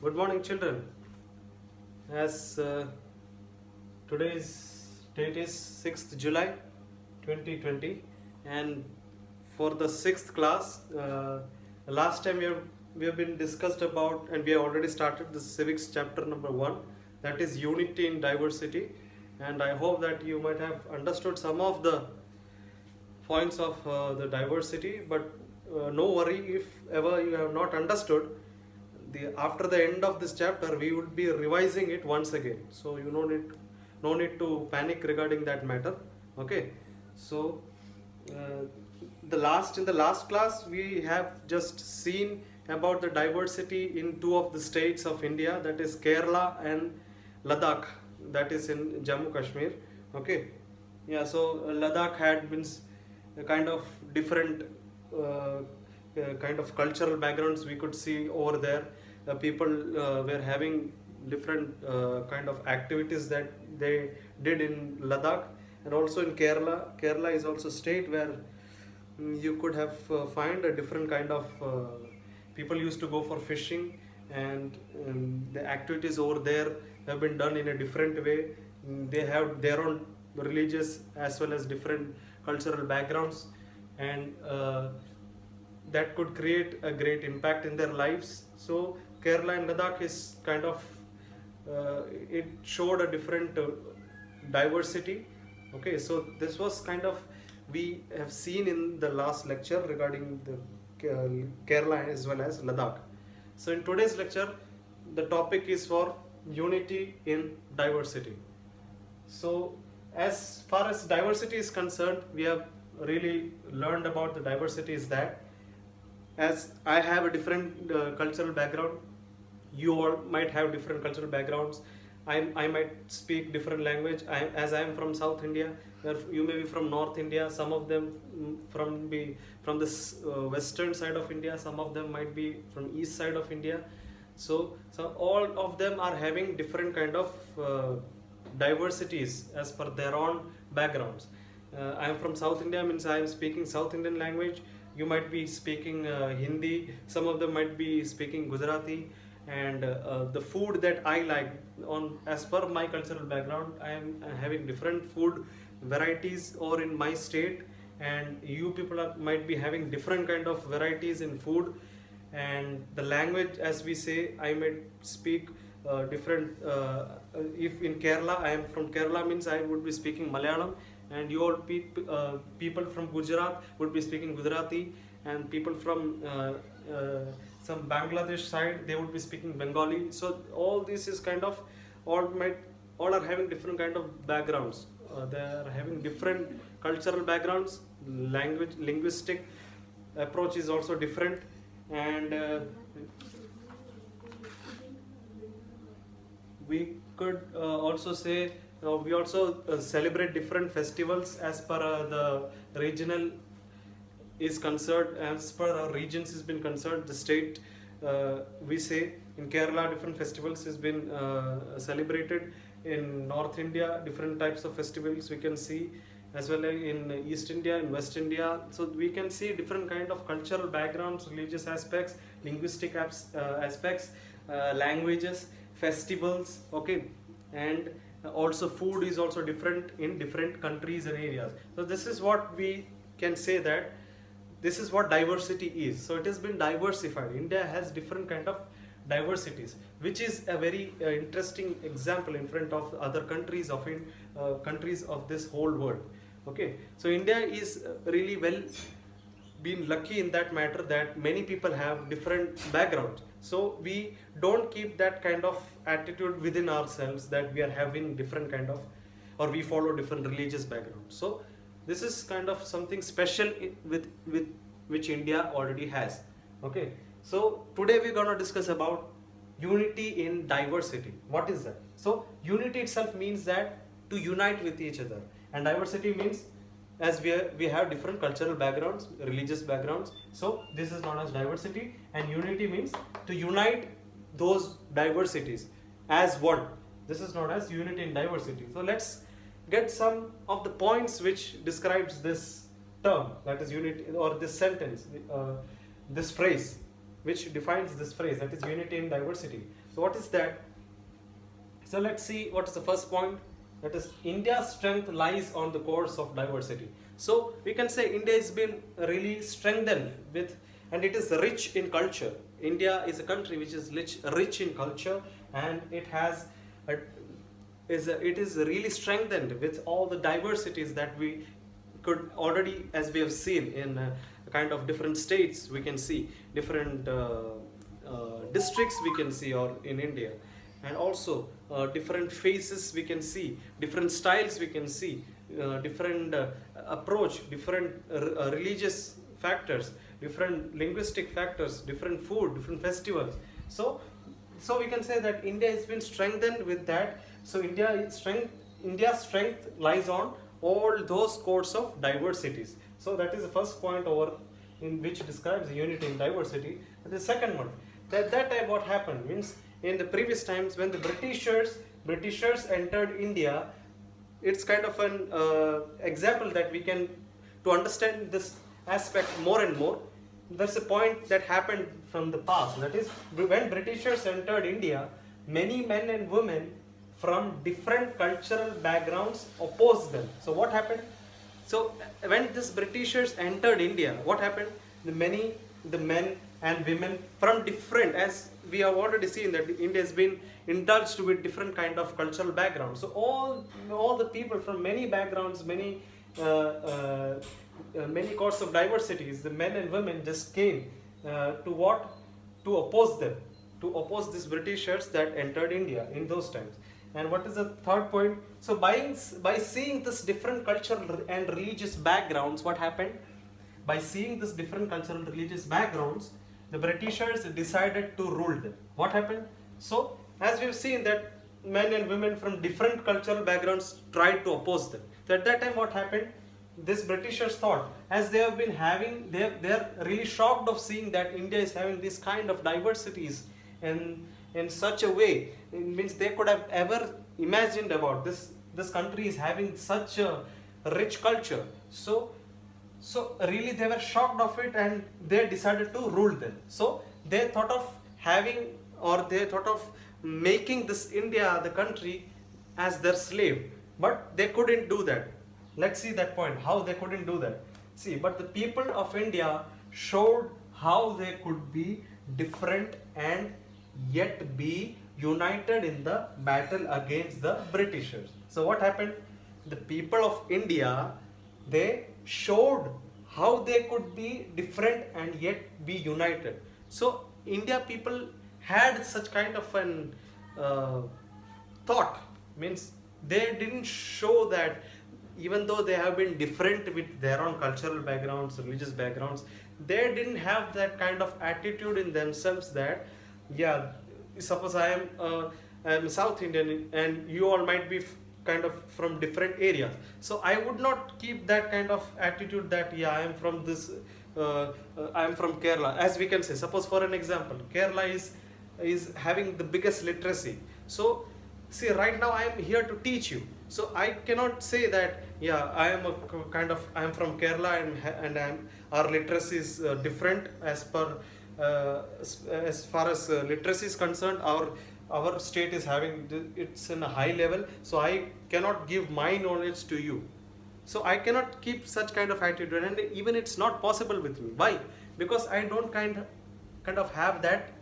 Good morning, children. As today's date is 6th July 2020, and for the 6th class, last time we have been discussed about, and we have already started the Civics chapter number 1, that is Unity in Diversity. And I hope that you might have understood some of the points of the diversity, but no worry if ever you have not understood. After the end of this chapter we would be revising it once again, so you no need to panic regarding that matter. Okay, so in the last class we have just seen about the diversity in two of the states of India, that is Kerala and Ladakh, that is in Jammu Kashmir. Okay, yeah, so Ladakh had been a kind of different kind of cultural backgrounds we could see over there. People were having different kind of activities that they did in Ladakh, and also in Kerala. Kerala is also a state where you could have find a different kind of people used to go for fishing, and the activities over there have been done in a different way. They have their own religious as well as different cultural backgrounds, and that could create a great impact in their lives. So Kerala and Ladakh is kind of it showed a different diversity. Okay, so this was kind of we have seen in the last lecture regarding the Kerala as well as Ladakh. So in today's lecture the topic is for unity in diversity. So as far as diversity is concerned, we have really learned about the diversity is that as I have a different cultural background, you all might have different cultural backgrounds. I might speak different language. As I am from South India, you may be from North India. Some of them from the western side of India. Some of them might be from east side of India. So all of them are having different kind of diversities as per their own backgrounds. I am from South India, means I am speaking South Indian language. You might be speaking Hindi. Some of them might be speaking Gujarati. And the food that I like, as per my cultural background, I am having different food varieties or in my state, and you people might be having different kind of varieties in food. And the language, as we say, I might speak different. If in Kerala, I am from Kerala, means I would be speaking Malayalam, and you all people from Gujarat would be speaking Gujarati, and people from some Bangladesh side, they would be speaking Bengali. So all this is kind of all are having different kind of backgrounds. They are having different cultural backgrounds. Linguistic approach is also different, and we could also say we also celebrate different festivals as per the regional is concerned. As per our regions has been concerned, the state, we say in Kerala different festivals has been celebrated. In North India different types of festivals we can see, as well as in East India, in West India. So we can see different kind of cultural backgrounds, religious aspects, linguistic aspects, languages, festivals. Okay, and also food is also different in different countries and areas. So this is what we can say, that this is what diversity is. So it has been diversified. India has different kind of diversities, which is a very interesting example in front of other countries of countries of this whole world. Okay, so India is really well been lucky in that matter that many people have different backgrounds. So we don't keep that kind of attitude within ourselves that we are having different kind of, or we follow different religious backgrounds. So this is kind of something special with which India already has. Okay, so today we're going to discuss about unity in diversity. What is that? So unity itself means that to unite with each other, and diversity means as we have different cultural backgrounds, religious backgrounds. So this is known as diversity, and unity means to unite those diversities as one. This is known as unity in diversity. So let's get some of the points which describes this term, that is unity, or this sentence, this phrase. which defines this phrase, that is unity in diversity. So what is that? So let's see what is the first point. That is, India's strength lies on the course of diversity. So we can say India has been really strengthened with, and it is rich in culture. India is a country which is rich in culture, and it has it is really strengthened with all the diversities that we could already, as we have seen in kind of different states, we can see different districts we can see or in India, and also different faces we can see, different styles we can see, different approach, different religious factors, different linguistic factors, different food, different festivals. So we can say that India has been strengthened with that. So India's strength lies on all those codes of diversities. So that is the first point over in which describes unity in diversity. And the second one, that time what happened means, in the previous times when the Britishers entered India, it's kind of an example that we can, to understand this aspect more and more. There's a point that happened from the past, that is, when Britishers entered India, many men and women from different cultural backgrounds opposed them. So what happened? So when these Britishers entered India, what happened? The men and women from different, as we have already seen that India has been indulged with different kind of cultural backgrounds. So all the people from many backgrounds, many courts of diversities, the men and women just came to oppose them, to oppose these Britishers that entered India in those times. And what is the third point? So by seeing this different cultural and religious backgrounds, what happened? By seeing this different cultural and religious backgrounds, the Britishers decided to rule them. What happened? So as we've seen that men and women from different cultural backgrounds tried to oppose them. So at that time what happened? This Britishers thought, as they have been having, they're really shocked of seeing that India is having this kind of diversities and in such a way, it means they could have ever imagined about this country is having such a rich culture. So really they were shocked of it, and they decided to rule them. So they thought of having, or they thought of making this India, the country, as their slave, but they couldn't do that. Let's see that point, how they couldn't do that. See, but the people of India showed how they could be different and yet be united in the battle against the Britishers. So what happened? The people of India, they showed how they could be different and yet be united. So India people had such kind of an thought, means they didn't show that even though they have been different with their own cultural backgrounds, religious backgrounds, they didn't have that kind of attitude in themselves that, yeah, suppose I am South Indian and you all might be kind of from different areas. So I would not keep that kind of attitude that, yeah, I am from this, I am from Kerala. As we can say, suppose for an example, Kerala is having the biggest literacy. So see, right now I am here to teach you. So I cannot say that, yeah, I am from Kerala and our literacy is different as per as far as literacy is concerned. Our state is having, it's in a high level, so I cannot give my knowledge to you. So I cannot keep such kind of attitude, and even it's not possible with me. Why? Because I don't kind of have that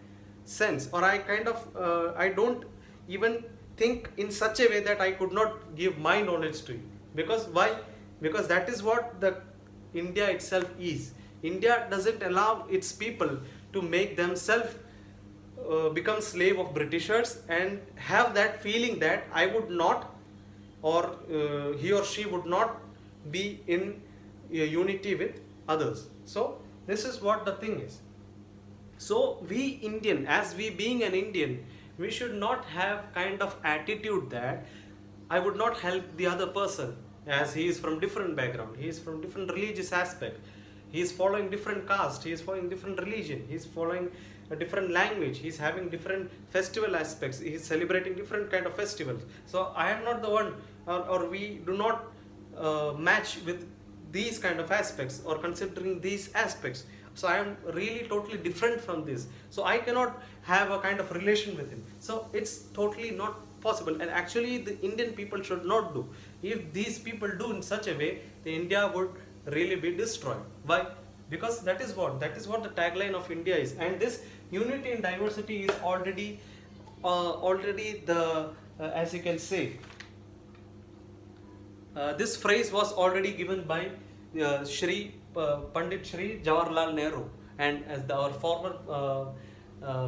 sense, or I don't even think in such a way that I could not give my knowledge to you. Because why? Because that is what the India itself is. India doesn't allow its people to make themselves become slave of Britishers and have that feeling that I would not, or he or she would not be in unity with others. So this is what the thing is. So we Indian, as we being an Indian, we should not have kind of attitude that I would not help the other person as he is from different background, he is from different religious aspect, he is following different caste, he is following different religion, he is following a different language, he is having different festival aspects, he is celebrating different kind of festivals. So I am not the one, or we do not match with these kind of aspects or considering these aspects. So I am really totally different from this, so I cannot have a kind of relation with him. So it's totally not possible, and actually the Indian people should not do. If these people do in such a way, the India would really be destroyed. Why? Because that is what the tagline of India is. And this unity in diversity is already the as you can say, this phrase was already given by Pandit Shri Jawaharlal Nehru, and as our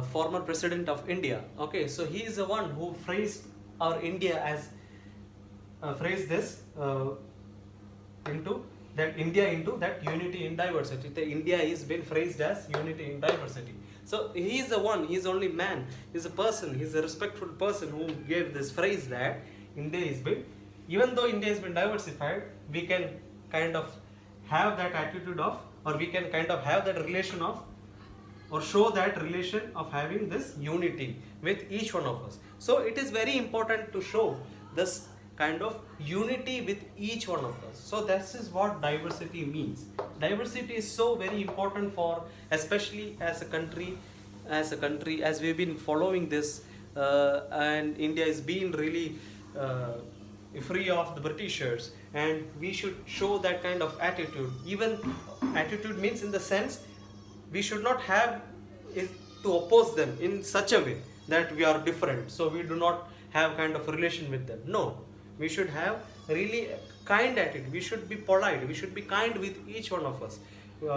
former president of India. Okay, so he is the one who phrased our India as phrased this into that India into that unity in diversity. The India is been phrased as unity in diversity. So he is the one. He is only man. He is a person. He is a respectful person who gave this phrase that India is been. Even though India has been diversified, we can kind of have that attitude of, or we can kind of have that relation of, or show that relation of having this unity with each one of us. So it is very important to show this kind of unity with each one of us. So this is what diversity means. Diversity is so very important for, especially as a country, as we've been following this, and India is being really free of the Britishers, and we should show that kind of attitude. Even attitude means in the sense we should not have is to oppose them in such a way that we are different, so we do not have kind of relation with them. No, we should have really kind attitude. We should be polite. We should be kind with each one of us.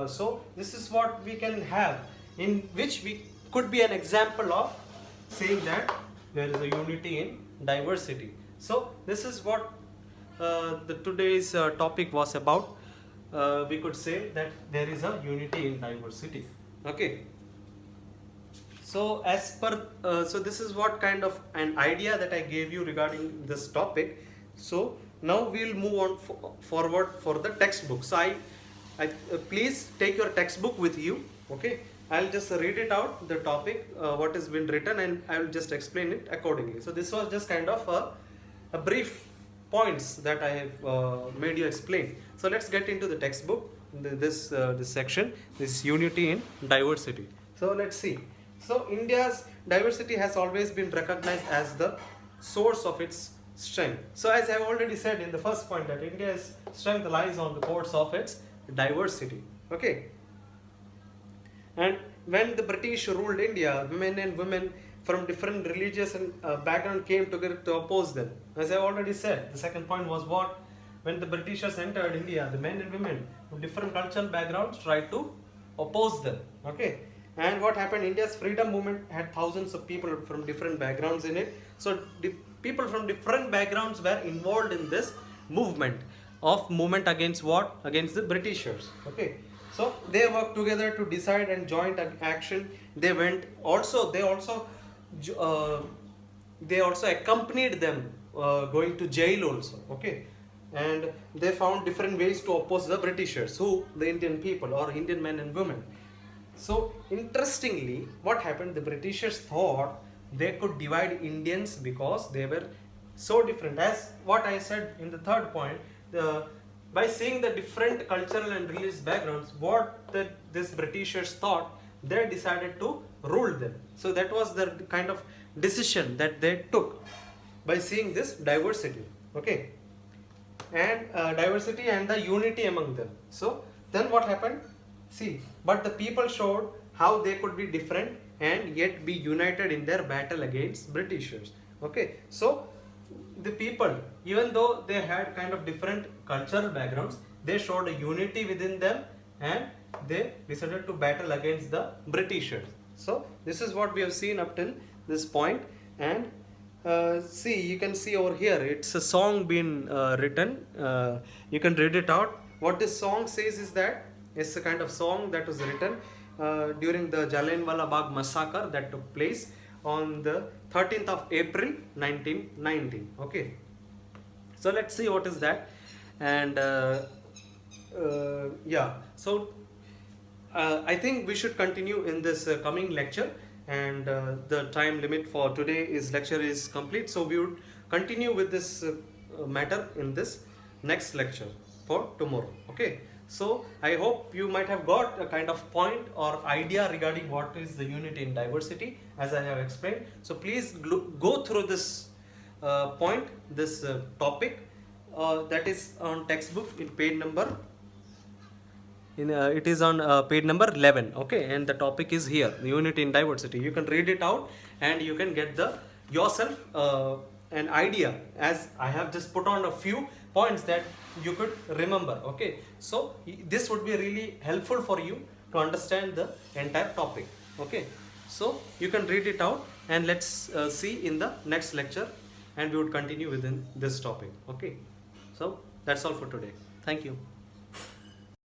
So this is what we can have, in which we could be an example of saying that there is a unity in diversity. So this is what the today's topic was about. We could say that there is a unity in diversity. Okay. So as per so this is what kind of an idea that I gave you regarding this topic. So now we will move on forward for the textbook. So I please take your textbook with you. Okay. I'll just read it out, the topic, what has been written, and I will just explain it accordingly. So this was just kind of a brief points that I have made you explain. So let's get into the textbook, this section, this unity in diversity. So let's see. So India's diversity has always been recognized as the source of its strength. So as I have already said in the first point, that India's strength lies on the course of its diversity. Okay. And when the British ruled India, men and women from different religious and background came together to oppose them. As I already said, the second point was what? When the Britishers entered India, the men and women from different cultural backgrounds tried to oppose them. Okay. And what happened? India's freedom movement had thousands of people from different backgrounds in it. So people from different backgrounds were involved in this movement against what? Against the Britishers. Okay. So they worked together to decide and joint action. They also accompanied them going to jail also. Okay. And they found different ways to oppose the Britishers, the Indian people or Indian men and women. So interestingly, what happened? The Britishers thought they could divide Indians because they were so different. As what I said in the third point, by seeing the different cultural and religious backgrounds, this Britishers thought, they decided to rule them. So that was the kind of decision that they took by seeing this diversity. Okay. And diversity and the unity among them. So then what happened? See, but the people showed how they could be different and yet be united in their battle against Britishers. Okay, so the people, even though they had kind of different cultural backgrounds, they showed a unity within them and they decided to battle against the Britishers. So this is what we have seen up till this point. And see, you can see over here, it's a song being written. You can read it out. What this song says is that it's a kind of song that was written during the Jallianwala Bagh massacre that took place on the 13th of April 1990. Okay, so let's see what is that. And yeah, so I think we should continue in this coming lecture, and the time limit for today's lecture is complete, so we would continue with this matter in this next lecture for tomorrow. Okay, So I hope you might have got a kind of point or idea regarding what is the unity in diversity as I have explained. So please go through this this topic that is on textbook in page number it is on page number 11, okay, and the topic is here, the unity in diversity. You can read it out and you can get the yourself an idea, as I have just put on a few points that you could remember, okay. So this would be really helpful for you to understand the entire topic, okay. So you can read it out and let's see in the next lecture, and we would continue within this topic, okay. So that's all for today. Thank you.